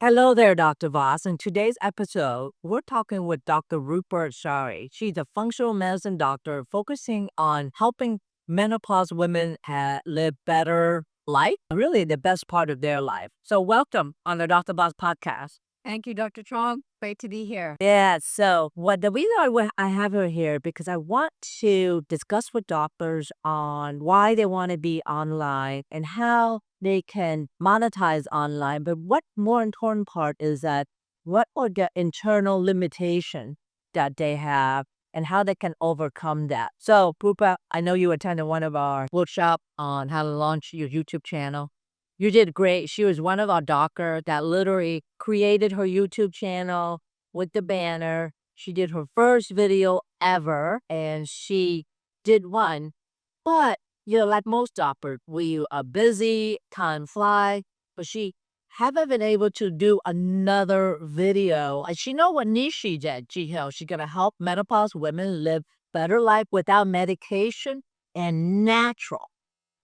Hello there, Dr. Voss. In today's episode, we're talking with Dr. Roopa Chari. She's a functional medicine doctor focusing on helping menopause women live better life, really the best part of their life. So welcome on the Dr. Voss podcast. Thank you, Dr. Trong. Great to be here. Yeah, so the reason I have her here because I want to discuss with doctors on why they want to be online and how they can monetize online. But what more important part is that what are the internal limitation that they have and how they can overcome that. So, Poopa, I know you attended one of our workshop on how to launch your YouTube channel. You did great. She was one of our doctors that literally created her YouTube channel with the banner. She did her first video ever, and she did one. But, like most doctors, we are busy, time fly, but she haven't been able to do another video. And she know what niche she did. She's going to help menopause women live better life without medication and natural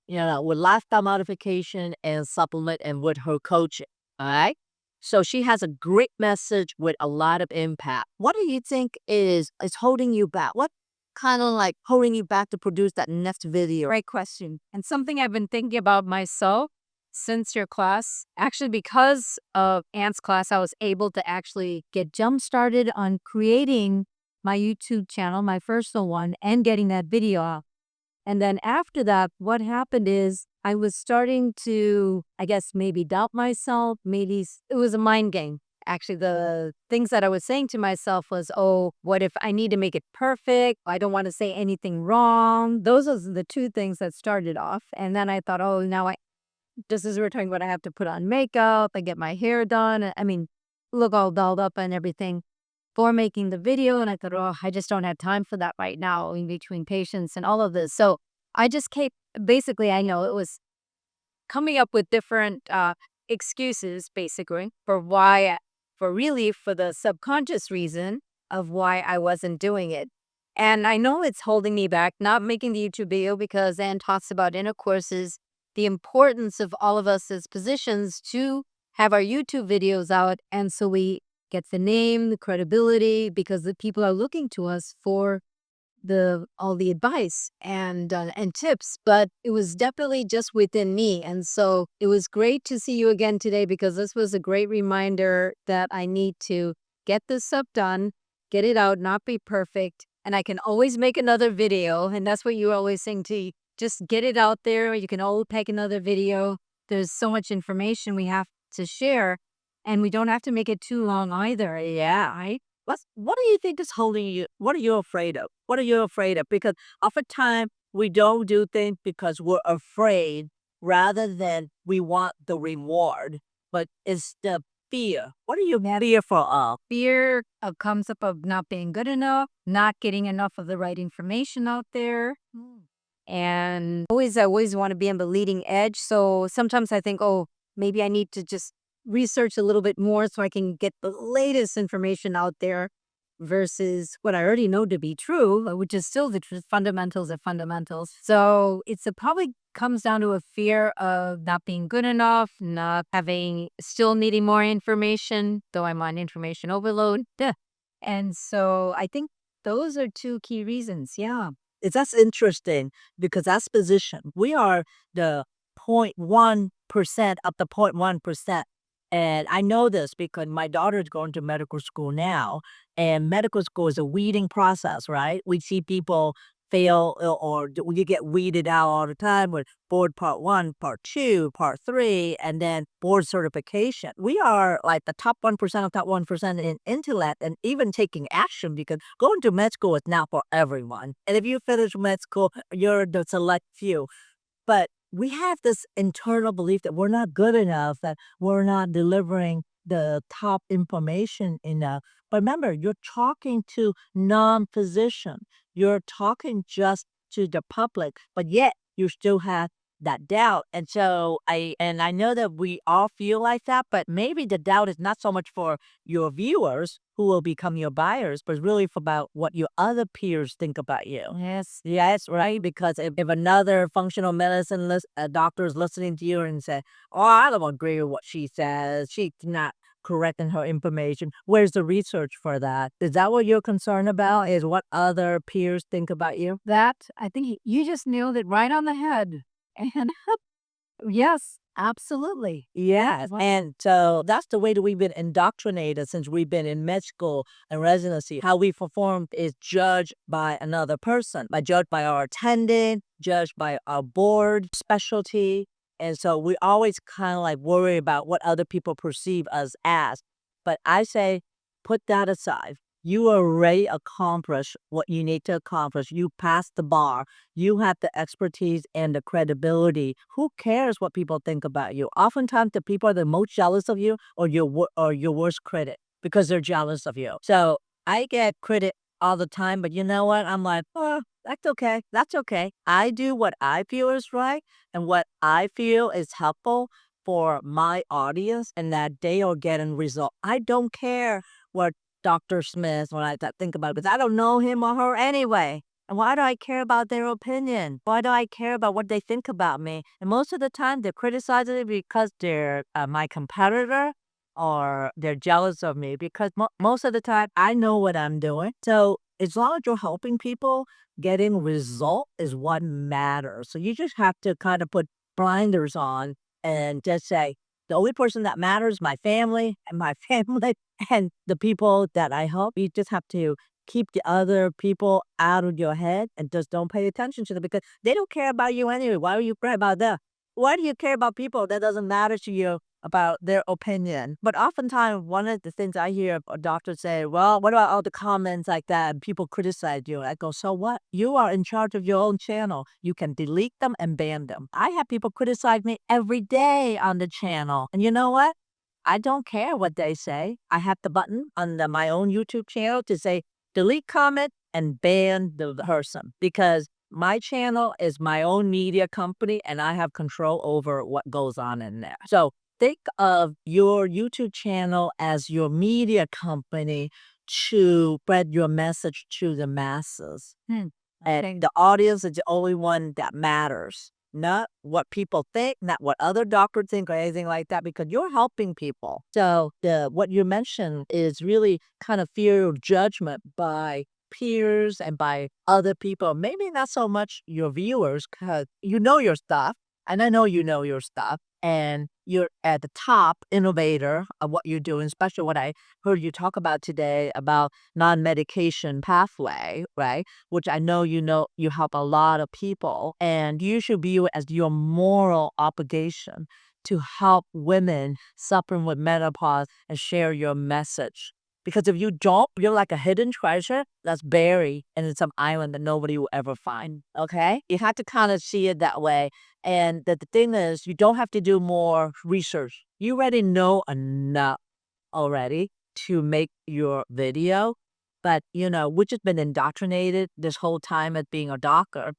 with lifestyle modification and supplement and with her coaching. All right. So she has a great message with a lot of impact. What do you think is holding you back? What kind of like holding you back to produce that next video? Great question. And something I've been thinking about myself since your class. Actually, because of Ant's class, I was able to actually get jump started on creating my YouTube channel, my personal one, and getting that video out. And then after that, what happened is I was starting to, I guess, maybe doubt myself. Maybe it was a mind game. Actually, the things that I was saying to myself was, oh, what if I need to make it perfect? I don't want to say anything wrong. Those are the two things that started off. And then I thought, oh, just as we were talking about, I have to put on makeup and get my hair done. I mean, look all dolled up and everything for making the video. And I thought, oh, I just don't have time for that right now in between patients and all of this. So I just kept, basically, I know it was coming up with different excuses, basically, for the subconscious reason of why I wasn't doing it. And I know it's holding me back, not making the YouTube video, because Ann talks about in her courses the importance of all of us as physicians to have our YouTube videos out. And so we get the name, the credibility, because the people are looking to us for all the advice and tips. But it was definitely just within me. And so it was great to see you again today, because this was a great reminder that I need to get this stuff done, get it out, not be perfect. And I can always make another video. And that's what you're always saying, to just get it out there. You can always take another video. There's so much information we have to share, and we don't have to make it too long either. Yeah. What do you think is holding you? What are you afraid of? What are you afraid of? Because oftentimes we don't do things because we're afraid rather than we want the reward. But it's the fear. What are you fearful of? Fear comes up of not being good enough, not getting enough of the right information out there. And I always want to be on the leading edge. So sometimes I think, oh, maybe I need to just research a little bit more so I can get the latest information out there versus what I already know to be true, which is still the truth. Fundamentals are fundamentals. So probably comes down to a fear of not being good enough, still needing more information, though I'm on information overload. Duh. And so I think those are two key reasons. Yeah. That's interesting because as physician, we are the 0.1% of the 0.1%. And I know this because my daughter is going to medical school now, and medical school is a weeding process, right? We see people fail you get weeded out all the time with board part 1, part 2, part 3, and then board certification. We are like the top 1% of top 1% in intellect and even taking action, because going to med school is not for everyone. And if you finish med school, you're the select few. But we have this internal belief that we're not good enough, that we're not delivering the top information enough. But remember, you're talking to non-physician. You're talking just to the public, but yet you still have that doubt. And so I know that we all feel like that, but maybe the doubt is not so much for your viewers who will become your buyers, but really for about what your other peers think about you. Yes, right. Because if another functional medicine doctor is listening to you and say, "Oh, I don't agree with what she says. She's not correcting her information. Where's the research for that? Is that what you're concerned about? Is what other peers think about you? That, I think you just nailed it right on the head. And yes, absolutely. Yes. And so that's the way that we've been indoctrinated since we've been in med school and residency. How we perform is judged by another person, judged by our attendant, judged by our board specialty. And so we always kind of like worry about what other people perceive us as. But I say, put that aside. You already accomplished what you need to accomplish. You passed the bar. You have the expertise and the credibility. Who cares what people think about you? Oftentimes, the people are the most jealous of you or your worst critic because they're jealous of you. So I get credit all the time, but you know what? I'm like, oh, that's okay. That's okay. I do what I feel is right and what I feel is helpful for my audience and that they are getting result. I don't care what Dr. Smith when I think about it, because I don't know him or her anyway. And why do I care about their opinion? Why do I care about what they think about me? And most of the time, they're criticizing me because they're my competitor or they're jealous of me because most of the time, I know what I'm doing. So as long as you're helping people, getting result is what matters. So you just have to kind of put blinders on and just say, the only person that matters is my family and my family and the people that I help. You just have to keep the other people out of your head and just don't pay attention to them because they don't care about you anyway. Why do you care about them? Why do you care about people that doesn't matter to you about their opinion? But oftentimes, one of the things I hear a doctor say, well, what about all the comments like that and people criticize you? I go, so what? You are in charge of your own channel. You can delete them and ban them. I have people criticize me every day on the channel. And you know what? I don't care what they say. I have the button on my own YouTube channel to say delete comment and ban the person because my channel is my own media company and I have control over what goes on in there. So think of your YouTube channel as your media company to spread your message to the masses. And the audience is the only one that matters, not what people think, not what other doctors think or anything like that, because you're helping people. So what you mentioned is really kind of fear of judgment by peers and by other people. Maybe not so much your viewers, because you know your stuff, and I know you know your stuff, and you're at the top innovator of what you're doing, especially what I heard you talk about today about non-medication pathway, right? Which I know you help a lot of people, and you should view it as your moral obligation to help women suffering with menopause and share your message. Because if you don't, you're like a hidden treasure that's buried in some island that nobody will ever find. Okay? You have to kind of see it that way. And the thing is, you don't have to do more research. You already know enough already to make your video. But, we've just been indoctrinated this whole time as being a doctor,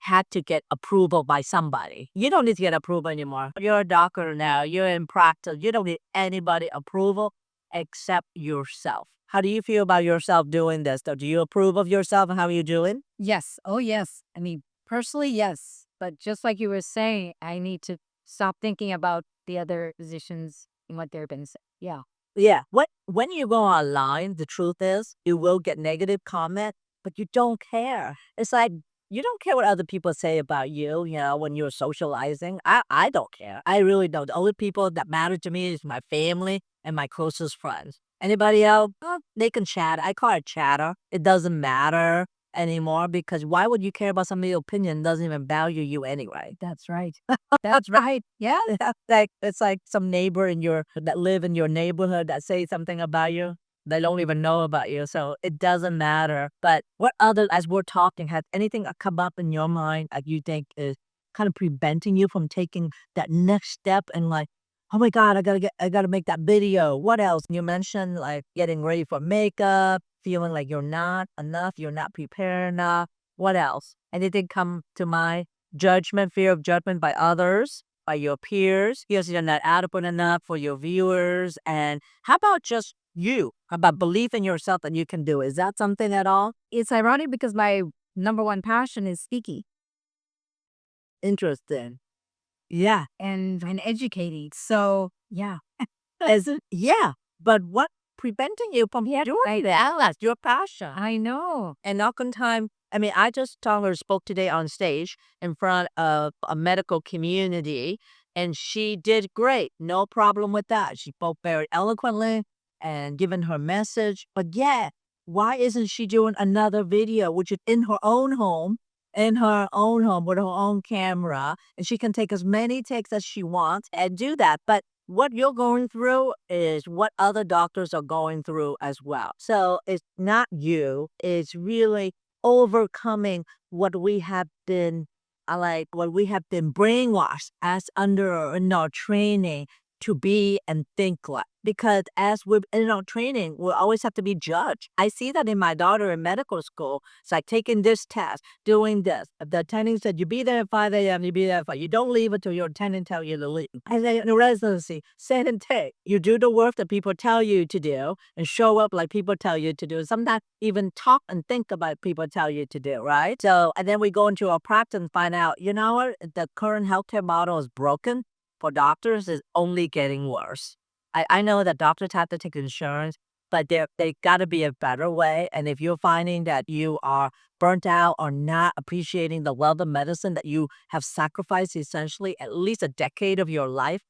had to get approval by somebody. You don't need to get approval anymore. You're a doctor now. You're in practice. You don't need anybody approval except yourself. How do you feel about yourself doing this, though? Do you approve of yourself and how you doing? Yes. Oh, yes. I mean, personally, yes. But just like you were saying, I need to stop thinking about the other physicians and what they've been saying. Yeah. Yeah. When you go online, the truth is you will get negative comment, but you don't care. It's like you don't care what other people say about you, when you're socializing. I don't care. I really don't. The only people that matter to me is my family and my closest friends. Anybody else, they can chat. I call it chatter. It doesn't matter anymore because why would you care about somebody's opinion that doesn't even value you anyway? That's right. That's right. Yeah. It's like some neighbor that live in your neighborhood that say something about you. They don't even know about you, so it doesn't matter. But as we're talking, has anything come up in your mind that you think is kind of preventing you from taking that next step and like, oh my God, I gotta make that video. What else? You mentioned like getting ready for makeup, feeling like you're not enough, you're not prepared enough. What else? Anything come to mind? Judgment, fear of judgment by others, by your peers. Because you're not adequate enough for your viewers. And how about just you? How about belief in yourself that you can do it? Is that something at all? It's ironic because my number one passion is speaking Interesting. Yeah. and educating. So, yeah. Yeah, but what preventing you from doing that? That's your passion. I know. And oftentimes, I mean, I just told her, spoke today on stage in front of a medical community, and she did great. No problem with that. She spoke very eloquently and given her message. But yeah, why isn't she doing another video, which is in her own home with her own camera, and she can take as many takes as she wants and do that. But what you're going through is what other doctors are going through as well. So it's not you, it's really overcoming what we have been what we have been brainwashed as under in our training to be and think like. Because as we're in our training, we always have to be judged. I see that in my daughter in medical school. It's like taking this test, doing this. The attending said, you be there at 5 a.m., you be there at 5. You don't leave until your attending tell you to leave. And then in residency, set and take. You do the work that people tell you to do and show up like people tell you to do. Sometimes even talk and think about people tell you to do, right? So, and then we go into our practice and find out, you know what? The current healthcare model is broken for doctors is only getting worse. I know that doctors have to take insurance, but they got to be a better way. And if you're finding that you are burnt out or not appreciating the wealth of medicine that you have sacrificed essentially at least a decade of your life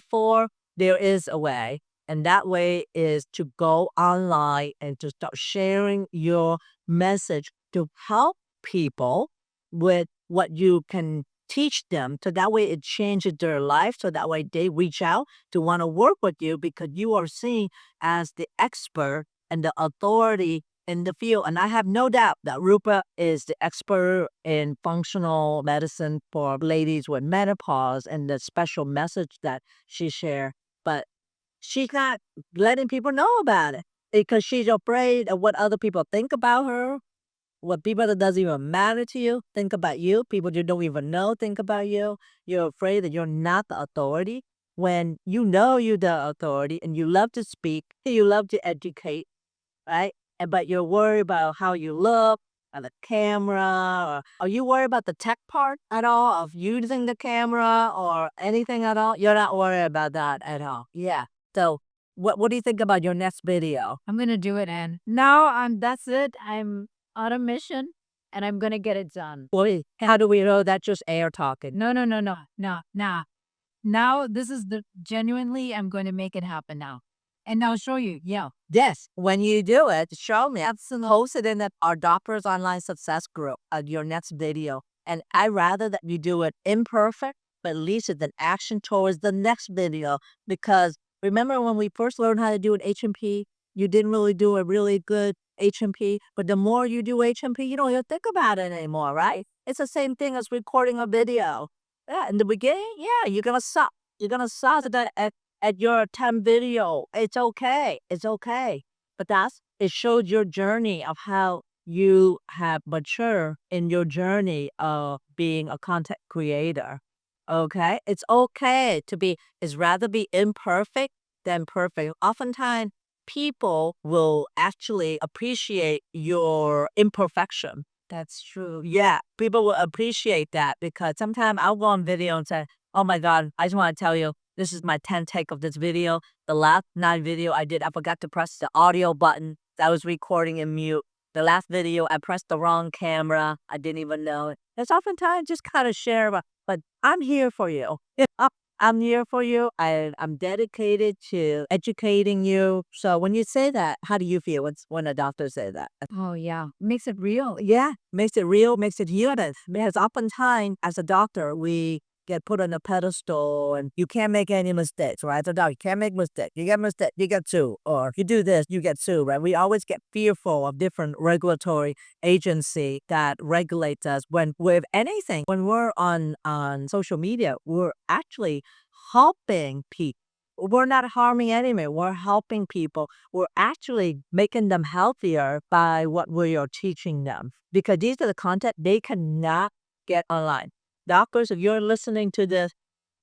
for, there is a way. And that way is to go online and to start sharing your message to help people with what you can teach them. So that way it changes their life. So that way they reach out to want to work with you because you are seen as the expert and the authority in the field. And I have no doubt that Rupa is the expert in functional medicine for ladies with menopause and the special message that she shared. But she's not letting people know about it because she's afraid of what other people think about her, what people that doesn't even matter to you think about you, people you don't even know think about you. You're afraid that you're not the authority when you know you're the authority and you love to speak, you love to educate, right? And but you're worried about how you look on the camera, or are you worried about the tech part at all of using the camera or anything at all? You're not worried about that at all. Yeah. So what do you think about your next video? I'm gonna do it, and now that's it. I'm on a mission, and I'm gonna get it done. Wait, how do we know that's just air talking? No, no, no, no, no, nah. Now this is the genuinely. I'm going to make it happen now, and I'll show you. Yeah, Yes, when you do it, show me. Post it in our Doctors Online Success group your next video. And I rather that you do it imperfect, but at least it's an action towards the next video. Because remember when we first learned how to do an HMP, you didn't really do a really good HMP. But the more you do HMP, you don't even think about it anymore, right? It's the same thing as recording a video. Yeah, in the beginning, yeah, you're gonna suck. You're gonna suck at your attempt video. It's okay. It's okay. But it shows your journey of how you have matured in your journey of being a content creator. Okay? It's okay to it's rather be imperfect than perfect. Oftentimes, people will actually appreciate your imperfection. that's true. Yeah, people will appreciate that because sometimes I'll go on video and say, oh my God, I just want to tell you, this is my 10th take of this video. The last 9 video I did, I forgot to press the audio button. I was recording in mute. The last video, I pressed the wrong camera. I didn't even know it. It's oftentimes just kind of share, but I'm here for you. I'm here for you. I'm dedicated to educating you. So when you say that, how do you feel when a doctor says that? Oh yeah, makes it real. Yeah, makes it real, makes it human. Because oftentimes, as a doctor, we get put on a pedestal and you can't make any mistakes, right? As a doctor, you can't make mistakes. You get mistake, you get sued. Or if you do this, you get sued, right? We always get fearful of different regulatory agency that regulates us when with anything. When we're on social media, we're actually helping people. We're not harming anyone. We're helping people. We're actually making them healthier by what we are teaching them. Because these are the content they cannot get online. Doctors, if you're listening to this,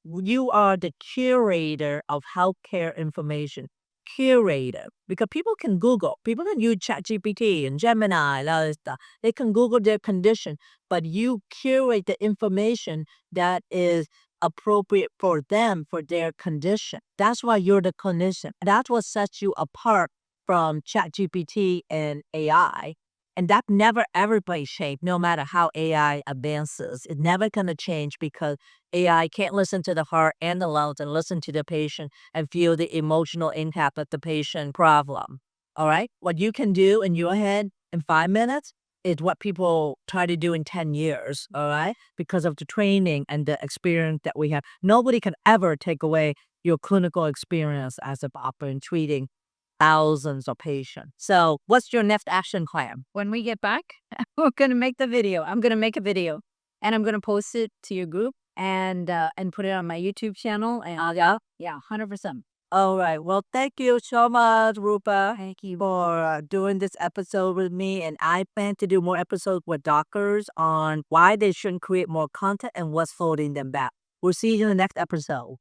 you are the curator of healthcare information. Curator. Because people can Google. People can use ChatGPT and Gemini and all this stuff. They can Google their condition. But you curate the information that is appropriate for them, for their condition. That's why you're the clinician. That's what sets you apart from ChatGPT and AI. And that never ever play shape, no matter how AI advances. It's never going to change because AI can't listen to the heart and the lungs and listen to the patient and feel the emotional impact of the patient problem. All right? What you can do in your head in 5 minutes is what people try to do in 10 years. All right? Because of the training and the experience that we have. Nobody can ever take away your clinical experience as a doctor in treating thousands of patients. So, what's your next action plan? When we get back, we're gonna make the video. I'm gonna make a video, and I'm gonna post it to your group and put it on my YouTube channel. And yeah, 100%. All right. Well, thank you so much, Rupa, Thank you. for doing this episode with me. And I plan to do more episodes with doctors on why they shouldn't create more content and what's holding them back. We'll see you in the next episode.